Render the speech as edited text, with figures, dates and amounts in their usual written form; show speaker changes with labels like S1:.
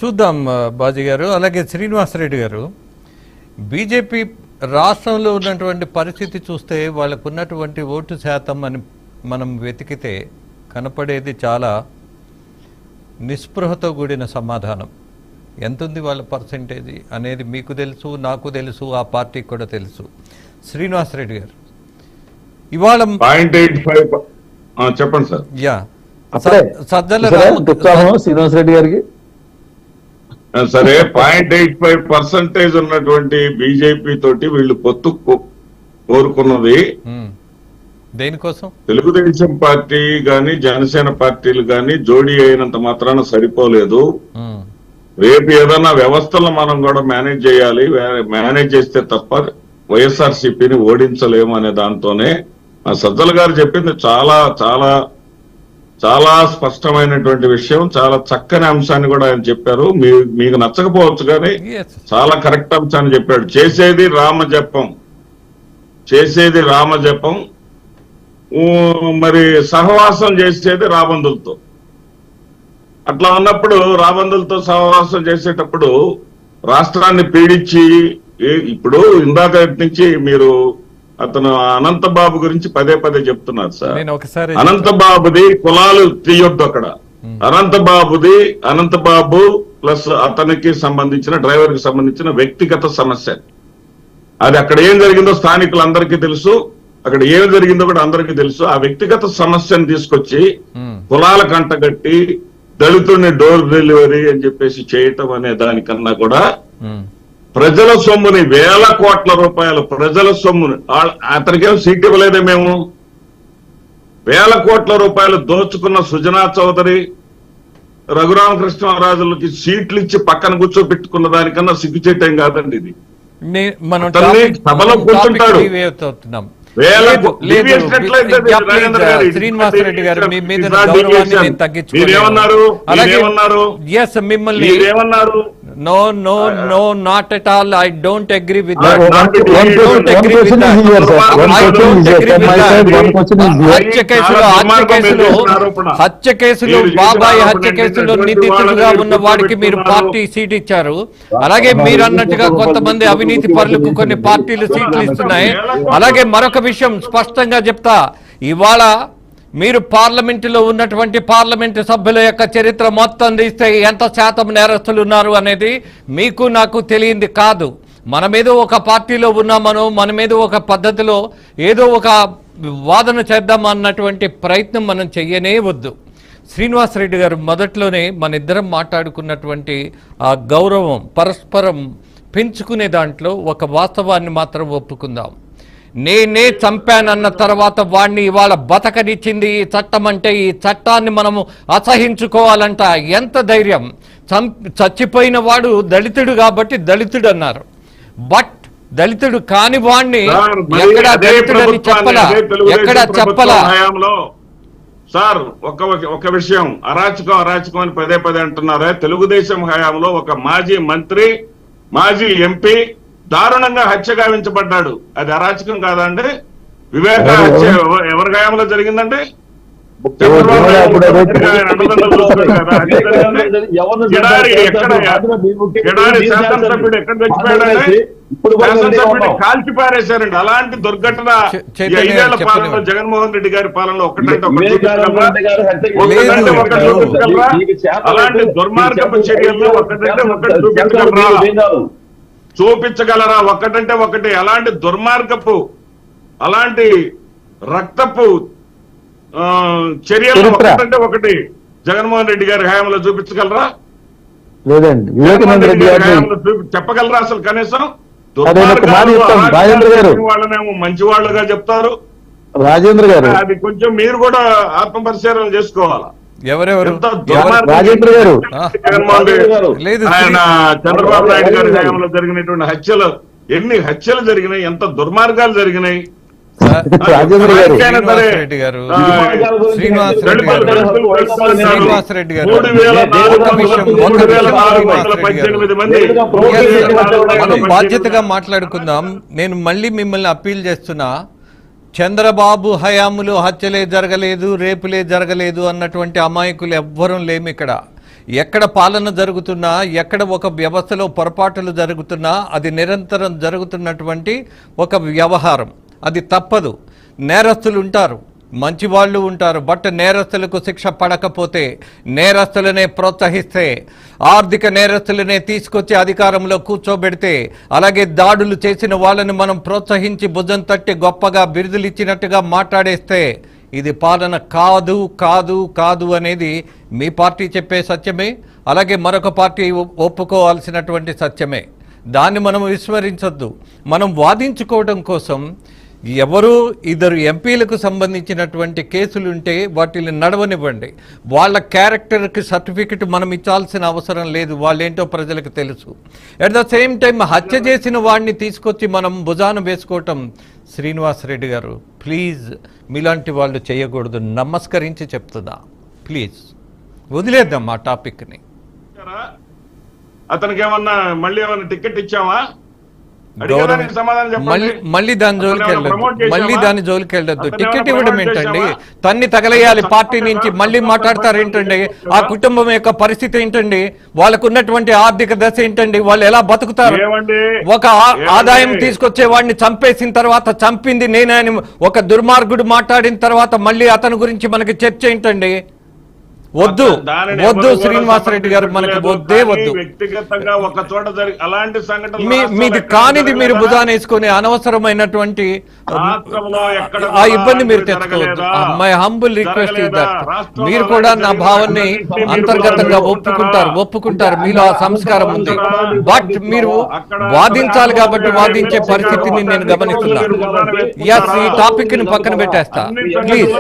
S1: చూద్దాం బాజీ గారు. అలాగే శ్రీనివాసరెడ్డి గారు, బీజేపీ రాష్ట్రంలో ఉన్నటువంటి పరిస్థితి చూస్తే వాళ్ళకు ఉన్నటువంటి ఓటు శాతం అని మనం వెతికితే కనపడేది చాలా నిస్పృహతో కూడిన సమాధానం. ఎంతుంది వాళ్ళ పర్సెంటేజ్ అనేది మీకు తెలుసు, నాకు తెలుసు, ఆ పార్టీకి కూడా తెలుసు. శ్రీనివాసరెడ్డి గారు, ఇవాళ
S2: 0.85 చెప్పండి సార్.
S1: యా
S3: సజ్జల శ్రీనివాసరెడ్డి గారికి
S2: సరే 0.85% ఉన్నటువంటి బీజేపీ తోటి వీళ్ళు పొత్తు కోరుకున్నది
S1: దేనికోసం?
S2: తెలుగుదేశం పార్టీ గాని జనసేన పార్టీలు గాని జోడీ అయినంత మాత్రాన సరిపోలేదు. రేపు ఏదన్నా వ్యవస్థలను మనం కూడా మేనేజ్ చేయాలి. మేనేజ్ చేస్తే తప్ప వైఎస్ఆర్సీపీని ఓడించలేము అనే దాంతోనే సజ్జల గారు చెప్పింది చాలా చాలా చాలా స్పష్టమైనటువంటి విషయం. చాలా చక్కని అంశాన్ని కూడా ఆయన చెప్పారు. మీకు నచ్చకపోవచ్చు కానీ చాలా కరెక్ట్ అంశాన్ని చెప్పాడు. చేసేది రామజపం, మరి సహవాసం చేసేది రాబందులతో. అట్లా ఉన్నప్పుడు రాబందులతో సహవాసం చేసేటప్పుడు రాష్ట్రాన్ని పీడించి, ఇప్పుడు ఇందాక నుంచి మీరు అతను అనంతబాబు గురించి పదే పదే చెప్తున్నారు సార్. అనంతబాబుది కులాలు తీయొద్దు అక్కడ. అనంతబాబు ప్లస్ అతనికి సంబంధించిన డ్రైవర్ కి సంబంధించిన వ్యక్తిగత సమస్య అది. అక్కడ ఏం జరిగిందో స్థానికులందరికీ తెలుసు, అక్కడ ఏం జరిగిందో కూడా అందరికీ తెలుసు. ఆ వ్యక్తిగత సమస్యను తీసుకొచ్చి కులాల కంటగట్టి దళితుడిని డోర్ డెలివరీ అని చెప్పేసి చేయటం అనే దానికన్నా కూడా ప్రజల సొమ్ముని, వేల కోట్ల రూపాయలు ప్రజల సొమ్ముని, అతనికేం సీట్ ఇవ్వలేదే మేము, వేల కోట్ల రూపాయలు దోచుకున్న సుజనా చౌదరి, రఘురామకృష్ణరాజులకి సీట్లు ఇచ్చి పక్కన కూర్చోబెట్టుకున్న దానికన్నా సిగ్గుచేటం కాదండి ఇది. సభలో కూర్చుంటాడు.
S1: శ్రీనివాసరెడ్డి గారు, మీ మీద గౌరవాన్ని నేను తగ్గించుకున్నాను. మిమ్మల్ని No, not at all. I don't agree with that. హత్య కేసులు బాబాయ్ హత్య కేసులో నిందితులుగా ఉన్న వాడికి మీరు పార్టీ సీట్ ఇచ్చారు. అలాగే మీరు అన్నట్టుగా కొంతమంది అవినీతి పరులకు కొన్ని పార్టీలు సీట్లు ఇస్తున్నాయి. అలాగే మరొక విషయం స్పష్టంగా చెప్తా, ఇవాళ మీరు పార్లమెంటులో ఉన్నటువంటి పార్లమెంటు సభ్యుల యొక్క చరిత్ర మొత్తం తీస్తే ఎంత శాతం నేరస్తులు ఉన్నారు అనేది మీకు నాకు తెలియంది కాదు. మనమేదో ఒక పార్టీలో ఉన్నామనో, మనమేదో ఒక పద్ధతిలో ఏదో ఒక వాదన చేద్దాం అన్నటువంటి ప్రయత్నం మనం చెయ్యనే వద్దు. శ్రీనివాసరెడ్డి గారు, మొదట్లోనే మన ఇద్దరం మాట్లాడుకున్నటువంటి ఆ గౌరవం పరస్పరం పెంచుకునే దాంట్లో ఒక వాస్తవాన్ని మాత్రం ఒప్పుకుందాం. నేనే చంపానన్న తర్వాత వాడిని ఇవాళ బతకనిచ్చింది ఈ చట్టం అంటే, ఈ చట్టాన్ని మనము అసహించుకోవాలంట. ఎంత ధైర్యం! చచ్చిపోయిన వాడు దళితుడు కాబట్టి దళితుడు అన్నారు. బట్ దళితుడు కాని వాడిని ఎక్కడా దళితుడని చెప్పలా, ఎక్కడా చెప్పలా.
S2: సార్ ఒక విషయం, అరాచకం అని పదే పదే అంటున్నారే. తెలుగుదేశం హయాంలో ఒక మాజీ మంత్రి, మాజీ ఎంపీ దారుణంగా హత్య గావించబడ్డాడు. అది అరాచకం కాదండి? వివేక హత్య ఎవరి గాయంలో జరిగిందండి? శాసనసభ్యుడు ఎక్కడ చచ్చిపోయాడండి? శాసనసభ్యుడిని కాల్చి పారేశారండి. అలాంటి దుర్ఘటన 5 ఏళ్ల పాలనలో, జగన్మోహన్ రెడ్డి గారి పాలనలో ఒకటంటే చూపించగలరా? అలాంటి దుర్మార్గపు చర్యల్లో ఒకటంటే ఒకటి చూపించగలరా? ఒకటంటే ఒకటి. అలాంటి దుర్మార్గపు, అలాంటి రక్తపు చర్యలు ఒకటంటే ఒకటి జగన్మోహన్ రెడ్డి గారి హయాంలో చూపించగలరా?
S3: లేదండి.
S2: చెప్పగలరా అసలు కనీసం? వాళ్ళనేమో మంచి వాళ్ళుగా చెప్తారు.
S3: రాజేంద్ర గారు,
S2: అది కొంచెం మీరు కూడా ఆత్మపరిశీలన చేసుకోవాలా.
S1: ఎవరెవరు?
S3: రాజేంద్ర గారు,
S2: ఆయన చంద్రబాబు నాయుడు గారి హయాంలో జరిగినటువంటి హత్యలు, ఎన్ని హత్యలు జరిగినాయి, ఎంత దుర్మార్గాలు జరిగినాయి.
S3: రాజేంద్ర గారు,
S1: శ్రీనివాసరెడ్డి గారు, మనం బాధ్యతగా మాట్లాడుకుందాం. నేను మళ్ళీ మిమ్మల్ని అప్పీల్ చేస్తున్నా, చంద్రబాబు హయాంలో హత్యలే జరగలేదు, రేపులే జరగలేదు అన్నటువంటి అమాయకులు ఎవ్వరూ లేము ఇక్కడ. ఎక్కడ పాలన జరుగుతున్నా, ఎక్కడ ఒక వ్యవస్థలో పొరపాటులు జరుగుతున్నా అది నిరంతరం జరుగుతున్నటువంటి ఒక వ్యవహారం. అది తప్పదు. నేరస్తులు ఉంటారు, మంచి వాళ్ళు ఉంటారు. బట్ నేరస్తులకు శిక్ష పడకపోతే, నేరస్తులనే ప్రోత్సహిస్తే, ఆర్థిక నేరస్తులనే తీసుకొచ్చి అధికారంలో కూర్చోబెడితే, అలాగే దాడులు చేసిన వాళ్ళని మనం ప్రోత్సహించి భుజం తట్టి గొప్పగా బిరుదులు ఇచ్చినట్టుగా మాట్లాడేస్తే ఇది పాలన కాదు కాదు కాదు అనేది మీ పార్టీ చెప్పే సత్యమే, అలాగే మరొక పార్టీ ఒప్పుకోవాల్సినటువంటి సత్యమే. దాన్ని మనం విస్మరించొద్దు. మనం వాదించుకోవడం కోసం ఎవరు ఇద్దరు ఎంపీలకు సంబంధించినటువంటి కేసులుంటే వాటిని నడవనివ్వండి. వాళ్ళ క్యారెక్టర్కి సర్టిఫికెట్ మనం ఇచ్చాల్సిన అవసరం లేదు. వాళ్ళేంటో ప్రజలకు తెలుసు. అట్ ద సేమ్ టైం హత్య చేసిన వాడిని తీసుకొచ్చి మనం భుజాన వేసుకోవటం, శ్రీనివాసరెడ్డి గారు ప్లీజ్ మీలాంటి వాళ్ళు చేయకూడదు. నమస్కరించి చెప్తుందా, ప్లీజ్ వదిలేద్దాం ఆ టాపిక్ని.
S2: అతనికి ఏమన్నా మళ్ళీ ఏమన్నా టికెట్ ఇచ్చావా?
S1: మళ్ళీ దాని జోలికి వెళ్ళొద్దు. టికెట్ ఇవ్వడం ఏంటండి? తన్ని తగలేయాలి పార్టీ నుంచి. మళ్ళీ మాట్లాడతారేంటండి? ఆ కుటుంబం యొక్క పరిస్థితి ఏంటండి? వాళ్ళకు ఉన్నటువంటి ఆర్థిక దశ ఏంటండి? వాళ్ళు ఎలా బతుకుతారు? ఒక ఆదాయం తీసుకొచ్చే వాడిని చంపేసిన తర్వాత, చంపింది నేనే అని ఒక దుర్మార్గుడు మాట్లాడిన తర్వాత మళ్ళీ అతని గురించి మనకి చర్చ ఏంటండి? వద్దు వద్దు శ్రీనివాసరెడ్డి గారు, మనకి వద్దే వద్దు.
S2: వ్యక్తిగతంగా ఒక చోట అలాంటి
S1: మీది కానిది మీరు భుజాన వేసుకుని అనవసరమైనటువంటి ఆ ఇబ్బంది మీరు తెచ్చుకోవద్దు. My humble request is that. మీరు కూడా నా భావాన్ని అంతర్గతంగా ఒప్పుకుంటారు. మీలో ఆ సంస్కారం ఉంది. బట్ మీరు వాదించాలి కాబట్టి వాదించే పరిస్థితిని నేను గమనిస్తున్నాను. ఈ టాపిక్ ని పక్కన పెట్టేస్తా ప్లీజ్.